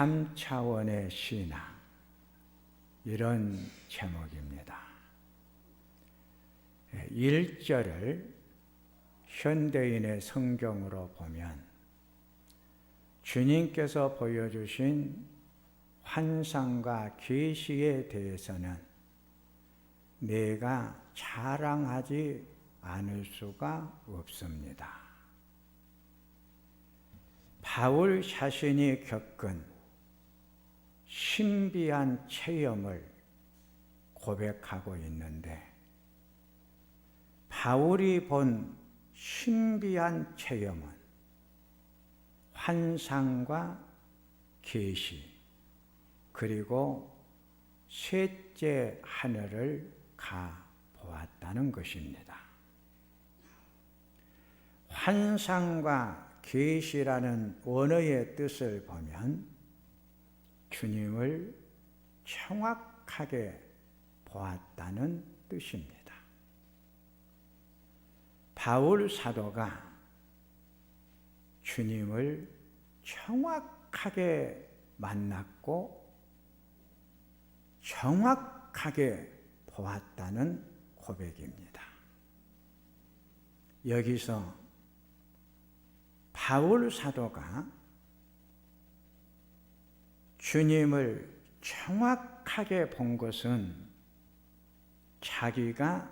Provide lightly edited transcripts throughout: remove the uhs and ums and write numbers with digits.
3차원의 신앙, 이런 제목입니다. 1절을 현대인의 성경으로 보면 주님께서 보여주신 환상과 계시에 대해서는 내가 자랑하지 않을 수가 없습니다. 바울 자신이 겪은 신비한 체험을 고백하고 있는데, 바울이 본 신비한 체험은 환상과 계시, 그리고 셋째 하늘을 가 보았다는 것입니다. 환상과 계시라는 원어의 뜻을 보면 주님을 정확하게 보았다는 뜻입니다. 바울 사도가 주님을 정확하게 만났고 정확하게 보았다는 고백입니다. 여기서 바울 사도가 주님을 정확하게 본 것은 자기가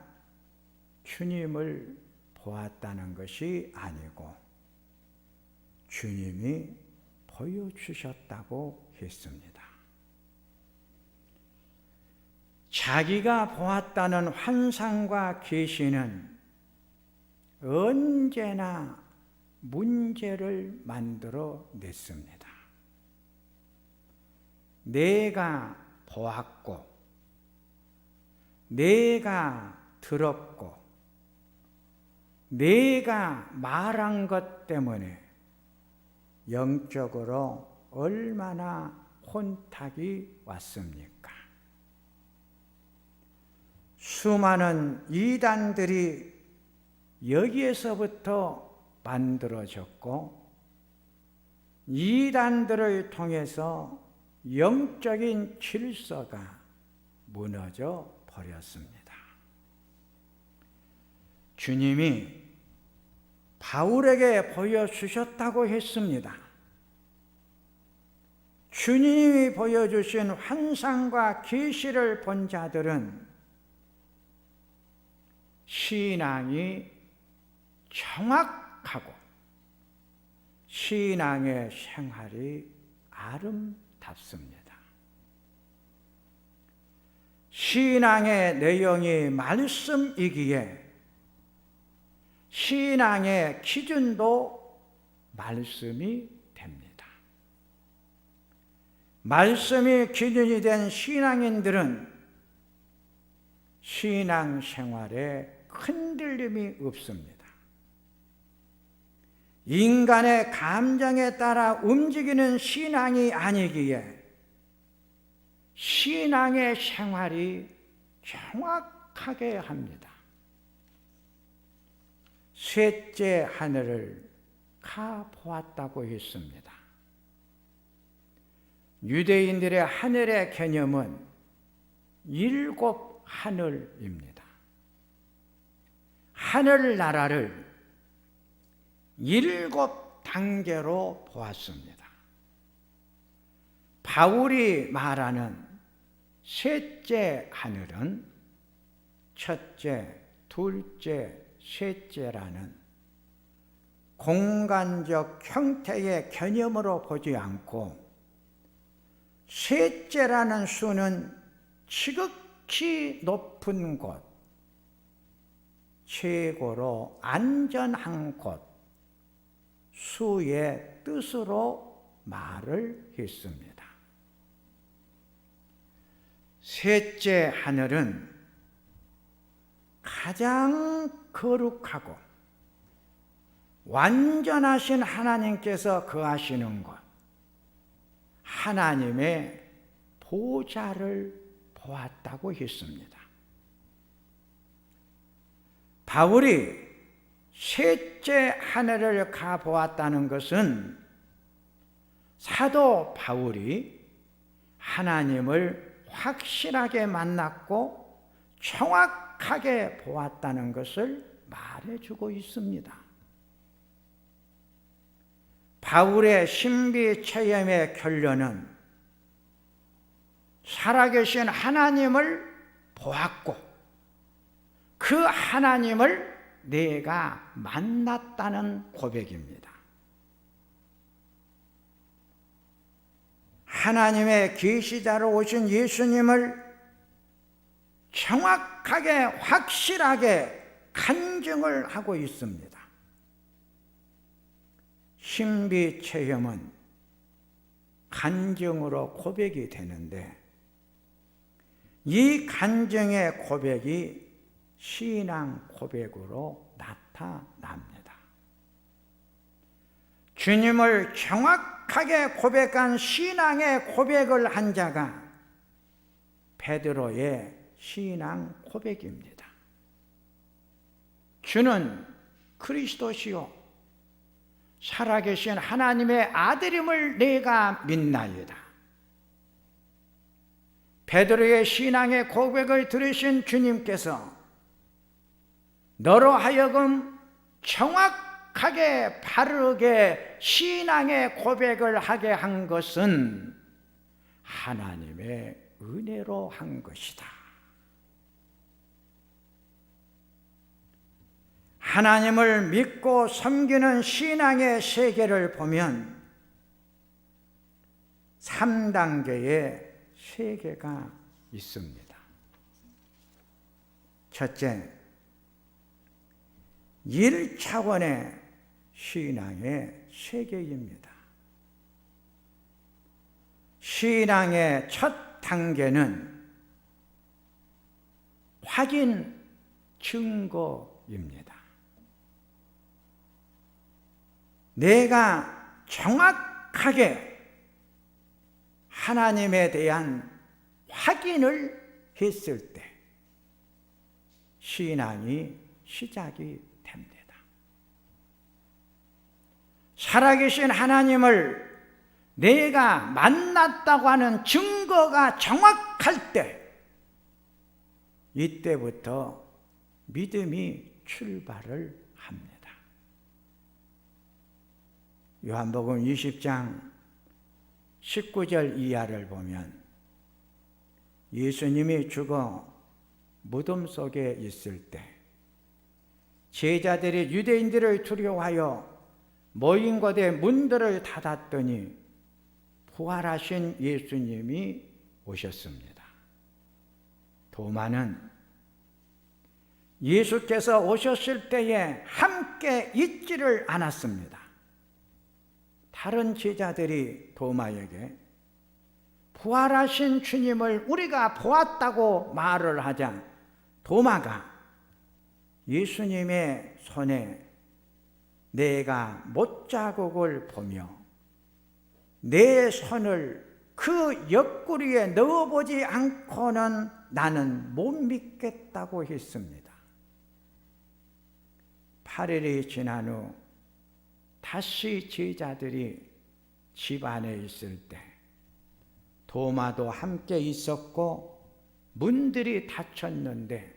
주님을 보았다는 것이 아니고 주님이 보여주셨다고 했습니다. 자기가 보았다는 환상과 계시는 언제나 문제를 만들어 냈습니다. 내가 보았고, 내가 들었고, 내가 말한 것 때문에 영적으로 얼마나 혼탁이 왔습니까? 수많은 이단들이 여기에서부터 만들어졌고, 이단들을 통해서 영적인 질서가 무너져 버렸습니다. 주님이 바울에게 보여주셨다고 했습니다. 주님이 보여주신 환상과 계시를 본 자들은 신앙이 정확하고 신앙의 생활이 아름답습니다. 신앙의 내용이 말씀이기에 신앙의 기준도 말씀이 됩니다. 말씀이 기준이 된 신앙인들은 신앙생활에 흔들림이 없습니다. 인간의 감정에 따라 움직이는 신앙이 아니기에 신앙의 생활이 정확하게 합니다. 셋째 하늘을 가 보았다고 했습니다. 유대인들의 하늘의 개념은 7 하늘입니다. 하늘나라를 7 단계로 보았습니다. 바울이 말하는 셋째 하늘은 첫째, 둘째, 셋째라는 공간적 형태의 개념으로 보지 않고 셋째라는 수는 지극히 높은 곳, 최고로 안전한 곳, 수의 뜻으로 말을 했습니다. 셋째 하늘은 가장 거룩하고 완전하신 하나님께서 거하시는 곳, 하나님의 보좌를 보았다고 했습니다. 바울이 셋째 하늘을 가보았다는 것은 사도 바울이 하나님을 확실하게 만났고 정확하게 보았다는 것을 말해주고 있습니다. 바울의 신비 체험의 결론은 살아계신 하나님을 보았고 그 하나님을 내가 만났다는 고백입니다. 하나님의 계시자로 오신 예수님을 정확하게 확실하게 간증을 하고 있습니다. 신비 체험은 간증으로 고백이 되는데 이 간증의 고백이 신앙 고백으로 나타납니다. 주님을 정확하게 고백한 신앙의 고백을 한 자가 베드로의 신앙 고백입니다. 주는 그리스도시요 살아계신 하나님의 아들임을 내가 믿나이다. 베드로의 신앙의 고백을 들으신 주님께서 너로 하여금 정확하게 바르게 신앙의 고백을 하게 한 것은 하나님의 은혜로 한 것이다. 하나님을 믿고 섬기는 신앙의 세계를 보면 3단계의 세계가 있습니다. 첫째, 1차원의 신앙의 세계입니다. 신앙의 첫 단계는 확인 증거입니다. 내가 정확하게 하나님에 대한 확인을 했을 때 신앙이 시작이 됩니다. 살아계신 하나님을 내가 만났다고 하는 증거가 정확할 때 이때부터 믿음이 출발을 합니다. 요한복음 20장 19절 이하를 보면 예수님이 죽어 무덤 속에 있을 때 제자들이 유대인들을 두려워하여 모인 곳에 문들을 닫았더니 부활하신 예수님이 오셨습니다. 도마는 예수께서 오셨을 때에 함께 있지를 않았습니다. 다른 제자들이 도마에게 부활하신 주님을 우리가 보았다고 말을 하자 도마가 예수님의 손에 내가 못자국을 보며 내 손을 그 옆구리에 넣어보지 않고는 나는 못 믿겠다고 했습니다. 8일이 지난 후 다시 제자들이 집 안에 있을 때 도마도 함께 있었고 문들이 닫혔는데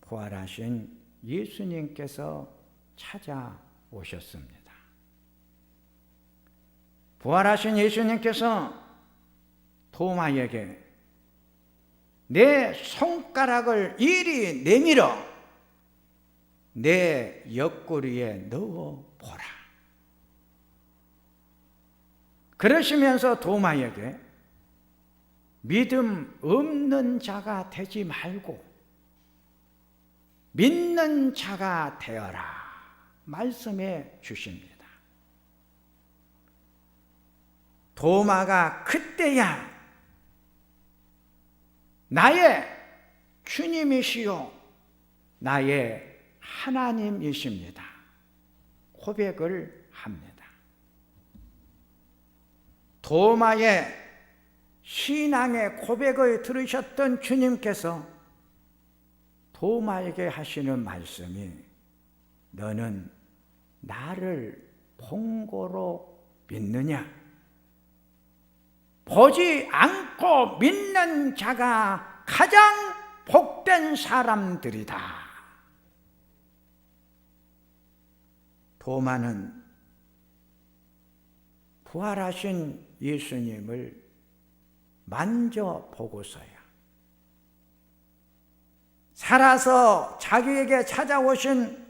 부활하신 예수님께서 찾아오셨습니다. 부활하신 예수님께서 도마에게 내 손가락을 이리 내밀어 내 옆구리에 넣어보라. 그러시면서 도마에게 믿음 없는 자가 되지 말고 믿는 자가 되어라 말씀해 주십니다. 도마가 그때야 나의 주님이시요 나의 하나님이십니다 고백을 합니다. 도마의 신앙의 고백을 들으셨던 주님께서 도마에게 하시는 말씀이 너는 나를 본 거로 믿느냐? 보지 않고 믿는 자가 가장 복된 사람들이다. 도마는 부활하신 예수님을 만져보고서야 살아서 자기에게 찾아오신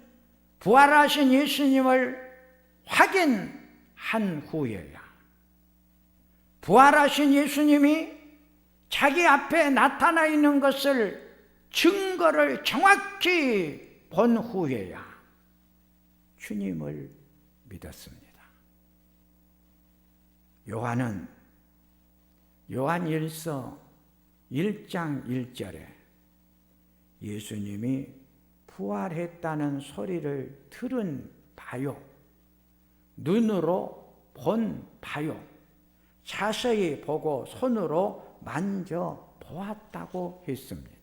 부활하신 예수님을 확인한 후에야 부활하신 예수님이 자기 앞에 나타나 있는 것을 증거를 정확히 본 후에야 주님을 믿었습니다. 요한은 요한일서 1장 1절에 예수님이 부활했다는 소리를 들은 바요, 눈으로 본 바요, 자세히 보고 손으로 만져보았다고 했습니다.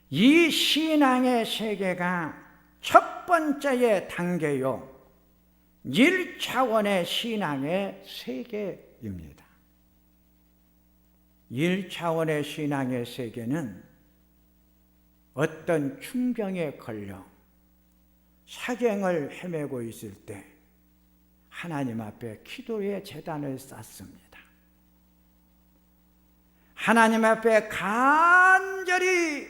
이 신앙의 세계가 첫 번째의 단계요, 1차원의 신앙의 세계입니다. 1차원의 신앙의 세계는 어떤 충병에 걸려 사경을 헤매고 있을 때 하나님 앞에 기도의 제단을 쌓습니다. 하나님 앞에 간절히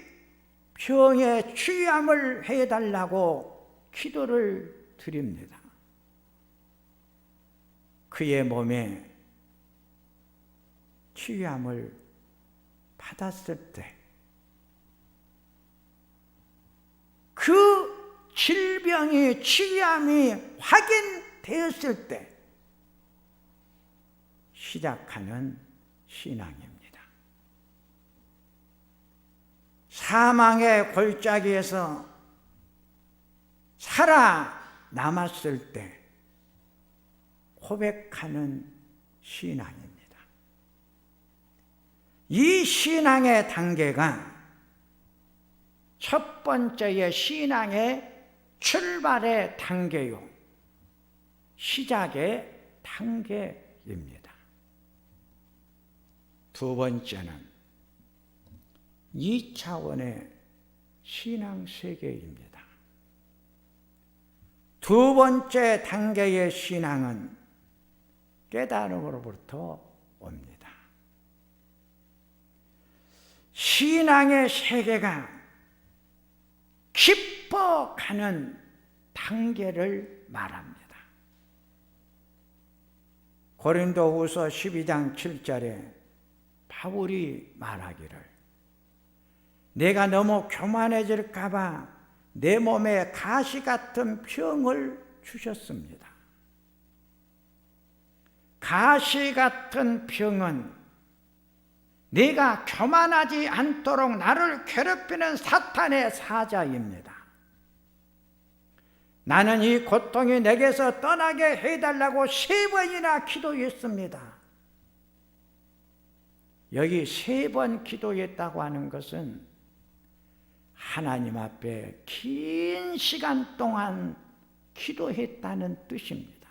병의 치유함을 해달라고 기도를 드립니다. 그의 몸에 치유함을 받았을 때 그 질병이 치유함이 확인되었을 때 시작하는 신앙입니다. 사망의 골짜기에서 살아남았을 때 고백하는 신앙입니다. 이 신앙의 단계가 첫 번째의 신앙의 출발의 단계요, 시작의 단계입니다. 두 번째는 2차원의 신앙 세계입니다. 두 번째 단계의 신앙은 깨달음으로부터 옵니다. 신앙의 세계가 깊어가는 단계를 말합니다. 고린도후서 12장 7절에 바울이 말하기를 내가 너무 교만해질까 봐 내 몸에 가시 같은 병을 주셨습니다. 가시 같은 병은 네가 교만하지 않도록 나를 괴롭히는 사탄의 사자입니다. 나는 이 고통이 내게서 떠나게 해달라고 3번이나 기도했습니다. 여기 3번 기도했다고 하는 것은 하나님 앞에 긴 시간 동안 기도했다는 뜻입니다.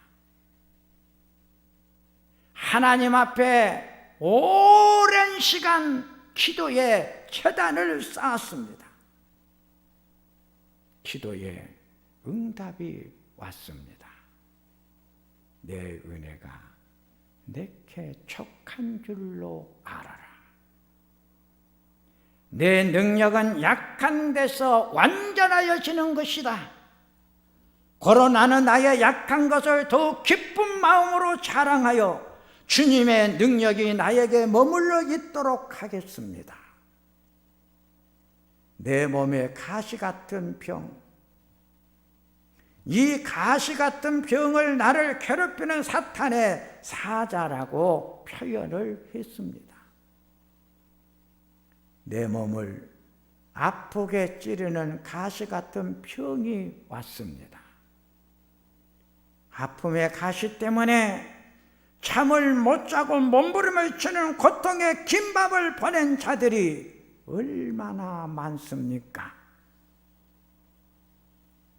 하나님 앞에 오랜 시간 기도의 제단을 쌓았습니다. 기도에 응답이 왔습니다. 내 은혜가 내게 족한 줄로 알아라. 내 능력은 약한 데서 완전하여지는 것이다. 고로 나는 나의 약한 것을 더욱 기쁜 마음으로 자랑하여 주님의 능력이 나에게 머물러 있도록 하겠습니다. 내 몸에 가시 같은 병, 이 가시 같은 병을 나를 괴롭히는 사탄의 사자라고 표현을 했습니다. 내 몸을 아프게 찌르는 가시 같은 병이 왔습니다. 아픔의 가시 때문에 잠을 못 자고 몸부림을 치는 고통의 긴 밤을 보낸 자들이 얼마나 많습니까?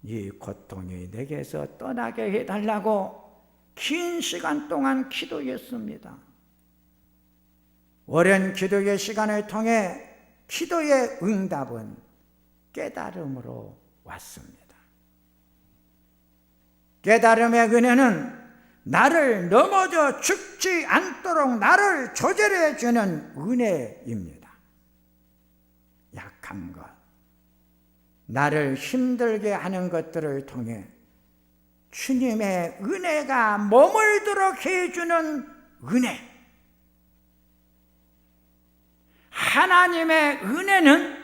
이 고통이 내게서 떠나게 해달라고 긴 시간 동안 기도했습니다. 오랜 기도의 시간을 통해 기도의 응답은 깨달음으로 왔습니다. 깨달음의 은혜는 나를 넘어져 죽지 않도록 나를 조절해 주는 은혜입니다. 약한 것, 나를 힘들게 하는 것들을 통해 주님의 은혜가 머물도록 해주는 은혜. 하나님의 은혜는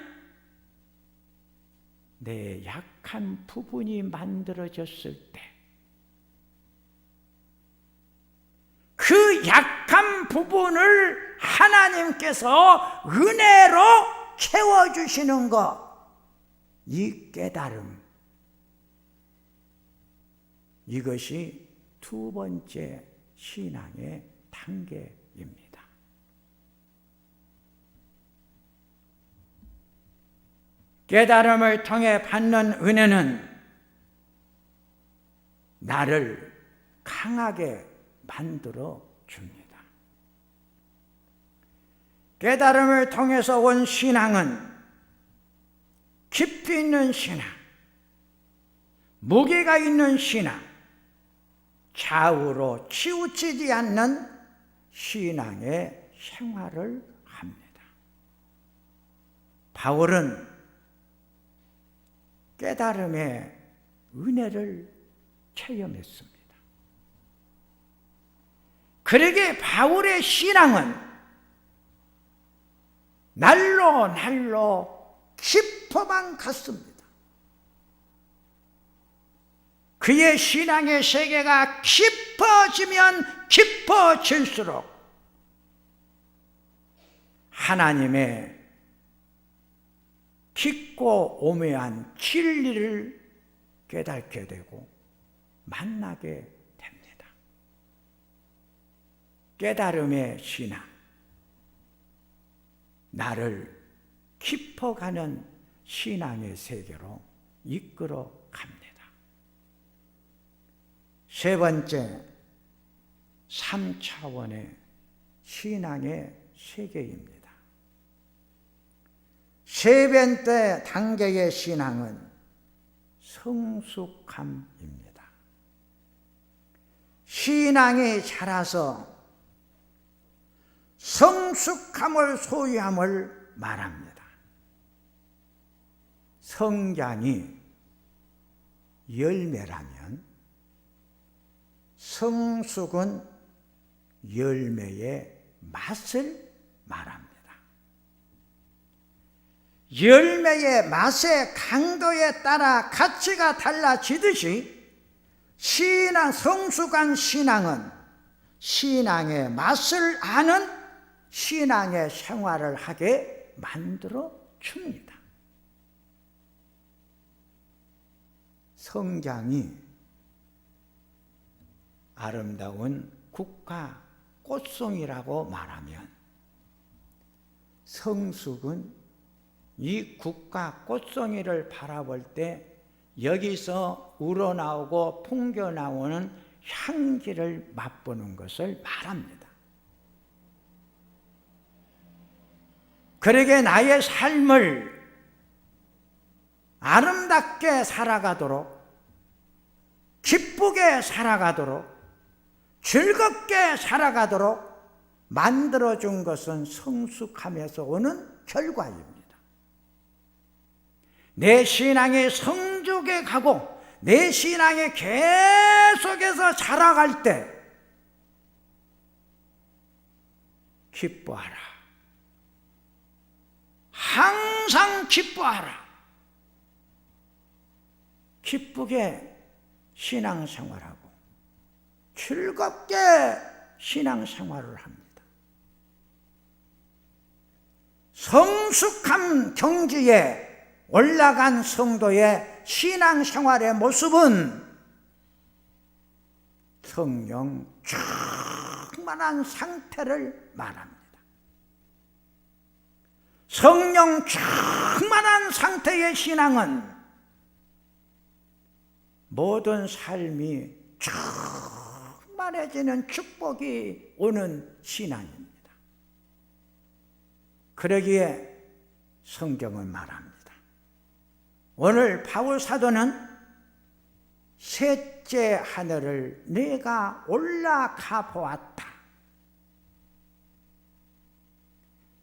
내 약한 부분이 만들어졌을 때 그 약한 부분을 하나님께서 은혜로 채워주시는 것, 이 깨달음, 이것이 두 번째 신앙의 단계입니다. 깨달음을 통해 받는 은혜는 나를 강하게 만들어 줍니다. 깨달음을 통해서 온 신앙은 깊이 있는 신앙, 무게가 있는 신앙, 좌우로 치우치지 않는 신앙의 생활을 합니다. 바울은 깨달음의 은혜를 체험했습니다. 그러기에 바울의 신앙은 날로 깊어만 갔습니다. 그의 신앙의 세계가 깊어지면 깊어질수록 하나님의 깊고 오묘한 진리를 깨닫게 되고 만나게 됩니다. 깨달음의 신앙, 나를 깊어가는 신앙의 세계로 이끌어 갑니다. 세 번째, 3차원의 신앙의 세계입니다. 세 번째 단계의 신앙은 성숙함입니다. 신앙이 자라서 성숙함을 소유함을 말합니다. 성장이 열매라면 성숙은 열매의 맛을 말합니다. 열매의 맛의 강도에 따라 가치가 달라지듯이 성숙한 신앙은 신앙의 맛을 아는 신앙의 생활을 하게 만들어 줍니다. 성장이 아름다운 국화 꽃송이라고 말하면 성숙은 이 국화 꽃송이를 바라볼 때 여기서 우러나오고 풍겨나오는 향기를 맛보는 것을 말합니다. 그러게 나의 삶을 아름답게 살아가도록, 기쁘게 살아가도록, 즐겁게 살아가도록 만들어준 것은 성숙함에서 오는 결과입니다. 내 신앙이 성숙해 가고 내 신앙이 계속해서 자라갈 때 기뻐하라. 항상 기뻐하라. 기쁘게 신앙생활하고 즐겁게 신앙생활을 합니다. 성숙한 경지에 올라간 성도의 신앙생활의 모습은 성령 충만한 상태를 말합니다. 성령 충만한 상태의 신앙은 모든 삶이 충만해지는 축복이 오는 신앙입니다. 그러기에 성경은 말합니다. 오늘 바울 사도는 셋째 하늘을 내가 올라가 보았다.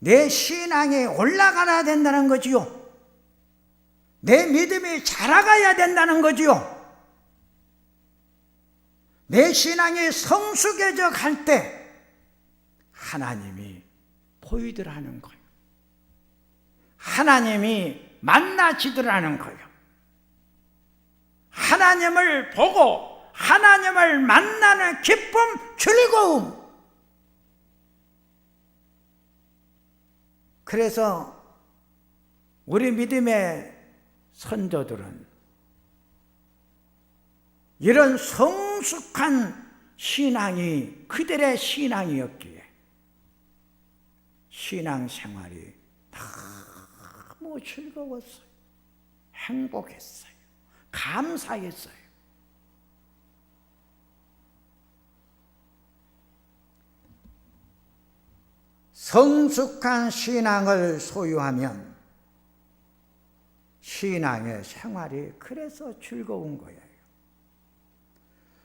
내 신앙이 올라가야 된다는 거지요. 내 믿음이 자라가야 된다는 거지요. 내 신앙이 성숙해져 갈 때 하나님이 보이더라는 거예요. 하나님이 만나지더라는 거예요. 하나님을 보고 하나님을 만나는 기쁨, 즐거움. 그래서 우리 믿음의 선조들은 이런 성숙한 신앙이 그들의 신앙이었기에 신앙생활이 너무 즐거웠어요. 행복했어요. 감사했어요. 성숙한 신앙을 소유하면 신앙의 생활이 그래서 즐거운 거예요.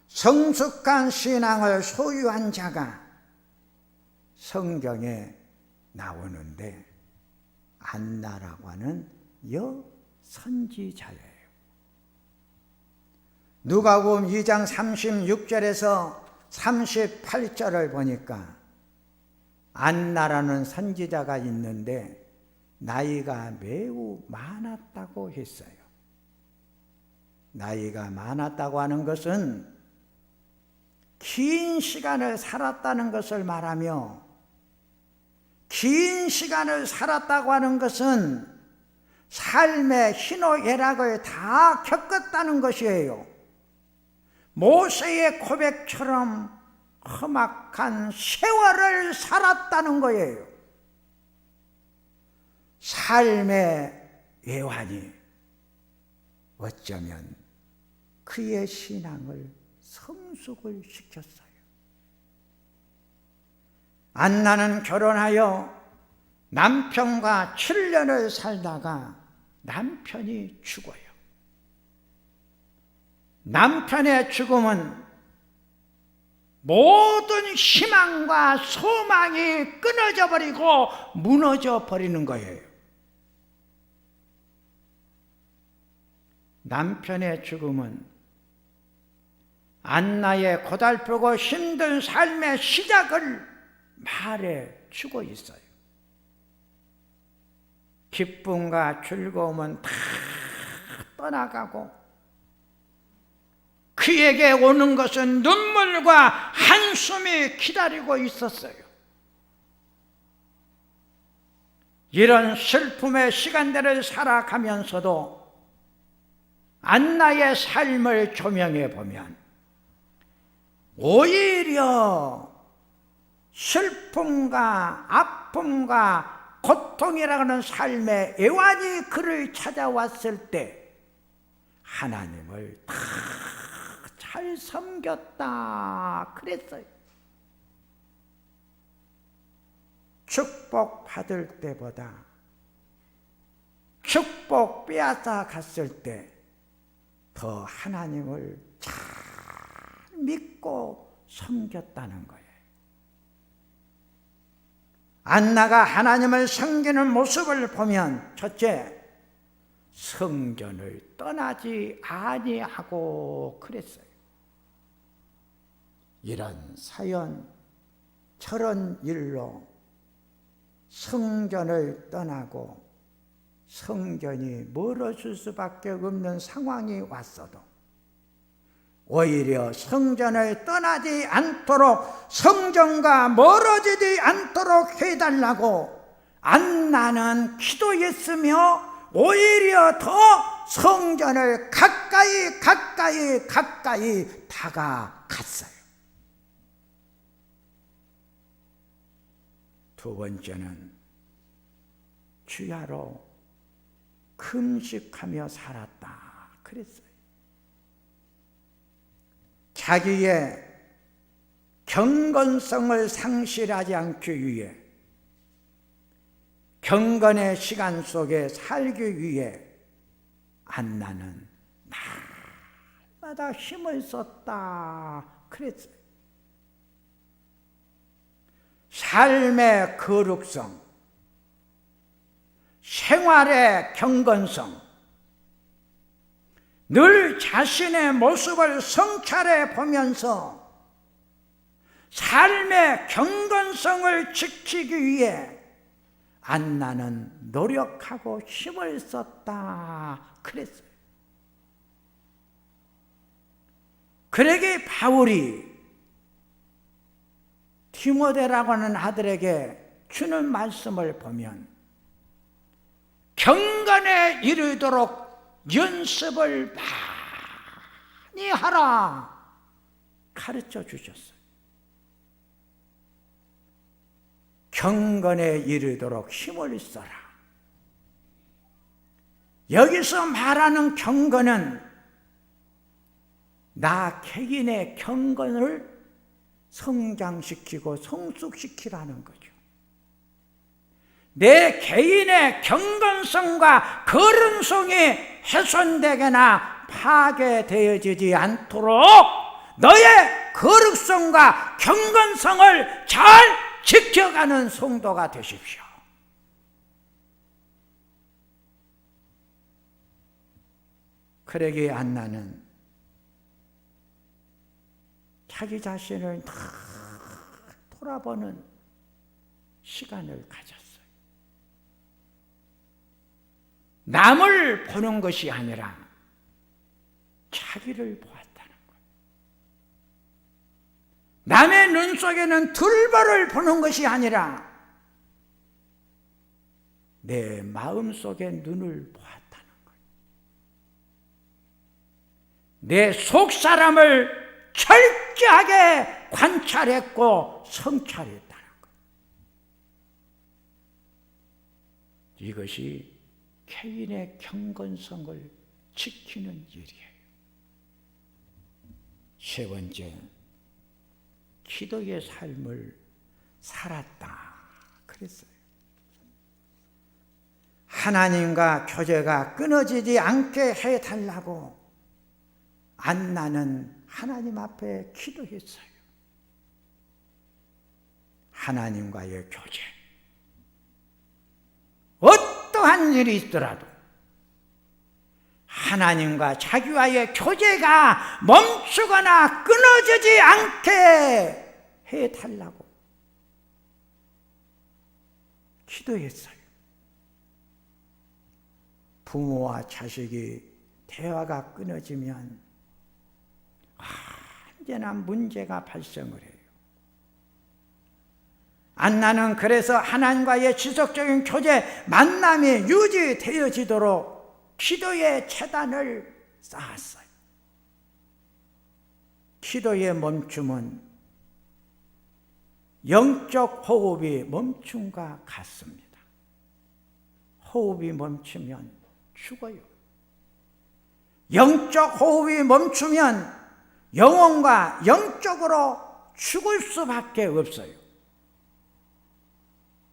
성숙한 신앙을 소유한 자가 성경에 나오는데 안나라고 하는 여선지자예요. 누가복음 2장 36절에서 38절을 보니까 안나라는 선지자가 있는데 나이가 매우 많았다고 했어요. 나이가 많았다고 하는 것은 긴 시간을 살았다는 것을 말하며, 긴 시간을 살았다고 하는 것은 삶의 희노애락을 다 겪었다는 것이에요. 모세의 고백처럼 험악한 세월을 살았다는 거예요. 삶의 애환이 어쩌면 그의 신앙을 성숙을 시켰어요. 안나는 결혼하여 남편과 7년을 살다가 남편이 죽어요. 남편의 죽음은 모든 희망과 소망이 끊어져 버리고 무너져 버리는 거예요. 남편의 죽음은 안나의 고달프고 힘든 삶의 시작을 말해 주고 있어요. 기쁨과 즐거움은 다 떠나가고 그에게 오는 것은 눈물과 한숨이 기다리고 있었어요. 이런 슬픔의 시간들을 살아가면서도 안나의 삶을 조명해 보면 오히려 슬픔과 아픔과 고통이라는 삶의 애환이 그를 찾아왔을 때 하나님을 다 잘 섬겼다 그랬어요. 축복받을 때보다 축복 빼앗아 갔을 때 더 하나님을 잘 믿고 섬겼다는 거예요. 안나가 하나님을 섬기는 모습을 보면 첫째, 성전을 떠나지 아니하고 그랬어요. 이런 사연, 저런 일로 성전을 떠나고 성전이 멀어질 수밖에 없는 상황이 왔어도 오히려 성전을 떠나지 않도록 성전과 멀어지지 않도록 해달라고 안나는 기도했으며 오히려 더 성전을 가까이 다가갔어요. 두 번째는 주야로 금식하며 살았다 그랬어요. 자기의 경건성을 상실하지 않기 위해, 경건의 시간 속에 살기 위해 안나는 날마다 힘을 썼다 그랬어요. 삶의 거룩성, 생활의 경건성, 늘 자신의 모습을 성찰해 보면서 삶의 경건성을 지키기 위해 안나는 노력하고 힘을 썼다 그랬어요. 그러기에 바울이 디모데라고 하는 아들에게 주는 말씀을 보면 경건에 이르도록 연습을 많이 하라 가르쳐 주셨어요. 경건에 이르도록 힘을 써라. 여기서 말하는 경건은 나 개인의 경건을 성장시키고 성숙시키라는 거죠. 내 개인의 경건성과 거룩성이 훼손되거나 파괴되어지지 않도록 너의 거룩성과 경건성을 잘 지켜가는 성도가 되십시오. 그러기에 안나는 자기 자신을 다 돌아보는 시간을 가졌어요. 남을 보는 것이 아니라 자기를 보았다는 거예요. 남의 눈 속에는 들보를 보는 것이 아니라 내 마음 속에 눈을 보았다는 거예요. 내 속사람을 철저하게 관찰했고 성찰했다는 거예요. 이것이 개인의 경건성을 지키는 일이에요. 세 번째, 기도의 삶을 살았다 그랬어요. 하나님과 교제가 끊어지지 않게 해달라고 안나는 하나님 앞에 기도했어요. 하나님과의 교제, 어떠한 일이 있더라도 하나님과 자기와의 교제가 멈추거나 끊어지지 않게 해달라고 기도했어요. 부모와 자식이 대화가 끊어지면 언제나 문제가 발생을 해요. 안나는 그래서 하나님과의 지속적인 교제, 만남이 유지되어지도록 기도의 채단을 쌓았어요. 기도의 멈춤은 영적 호흡이 멈춤과 같습니다. 호흡이 멈추면 죽어요. 영적 호흡이 멈추면 영혼과 영적으로 죽을 수밖에 없어요.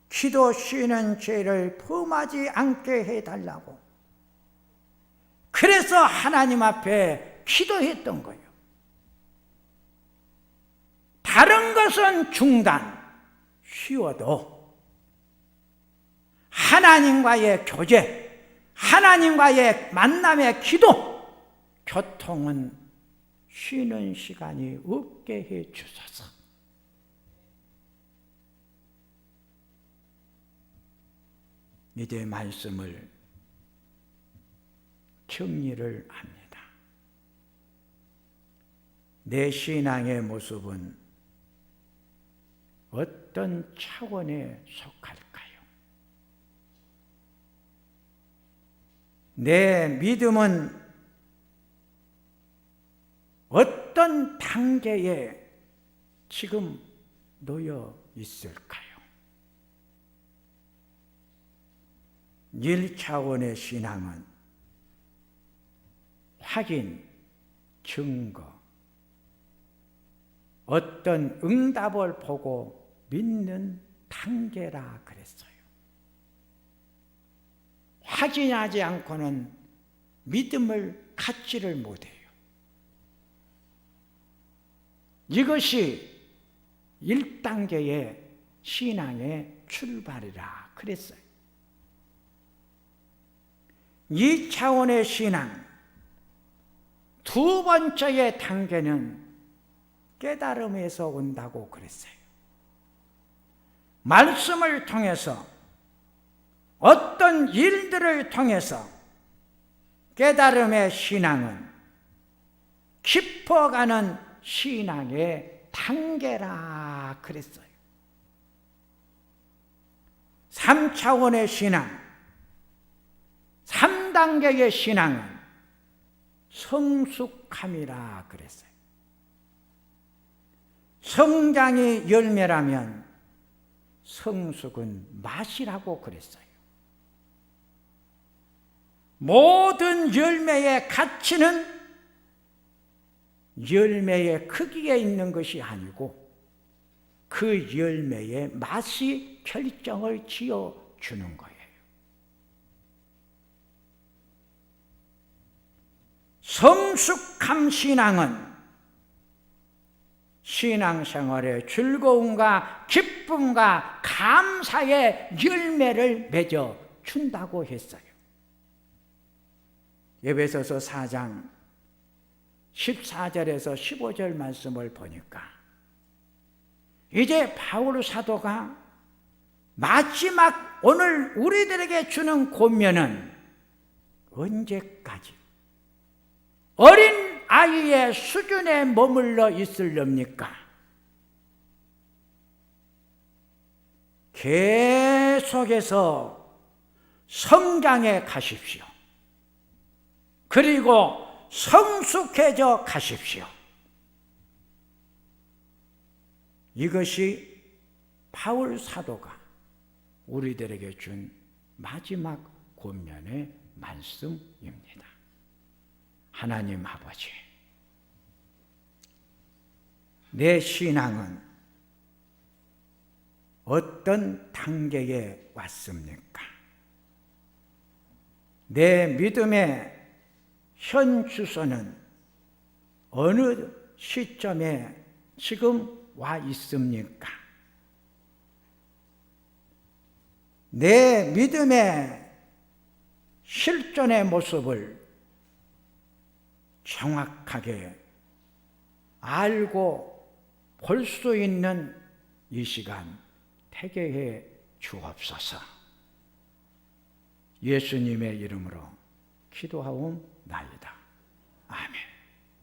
기도 쉬는 죄를 범하지 않게 해달라고 그래서 하나님 앞에 기도했던 거예요. 다른 것은 중단, 쉬워도 하나님과의 교제, 하나님과의 만남의 기도, 교통은 쉬는 시간이 없게 해 주소서. 이제 말씀을 정리를 합니다. 내 신앙의 모습은 어떤 차원에 속할까요? 내 믿음은 어떤 단계에 지금 놓여 있을까요? 1차원의 신앙은 확인, 증거, 어떤 응답을 보고 믿는 단계라 그랬어요. 확인하지 않고는 믿음을 갖지를 못해요. 이것이 1단계의 신앙의 출발이라 그랬어요. 2차원의 신앙, 두 번째의 단계는 깨달음에서 온다고 그랬어요. 말씀을 통해서 어떤 일들을 통해서 깨달음의 신앙은 깊어가는 신앙의 단계라 그랬어요. 3차원의 신앙, 3단계의 신앙은 성숙함이라 그랬어요. 성장이 열매라면 성숙은 맛이라고 그랬어요. 모든 열매의 가치는 열매의 크기에 있는 것이 아니고 그 열매의 맛이 결정을 지어주는 거예요. 성숙한 신앙은 신앙생활의 즐거움과 기쁨과 감사의 열매를 맺어 준다고 했어요. 에베소서 4장 14절에서 15절 말씀을 보니까 이제 바울 사도가 마지막 오늘 우리들에게 주는 권면은 언제까지 어린 아이의 수준에 머물러 있으렵니까? 계속해서 성장해 가십시오. 그리고 성숙해져 가십시오. 이것이 바울 사도가 우리들에게 준 마지막 권면의 말씀입니다. 하나님 아버지, 내 신앙은 어떤 단계에 왔습니까? 내 믿음의 현 주소는 어느 시점에 지금 와 있습니까? 내 믿음의 실존의 모습을 정확하게 알고 볼 수 있는 이 시간 되게 해 주옵소서. 예수님의 이름으로 기도하옵나이다. 아멘.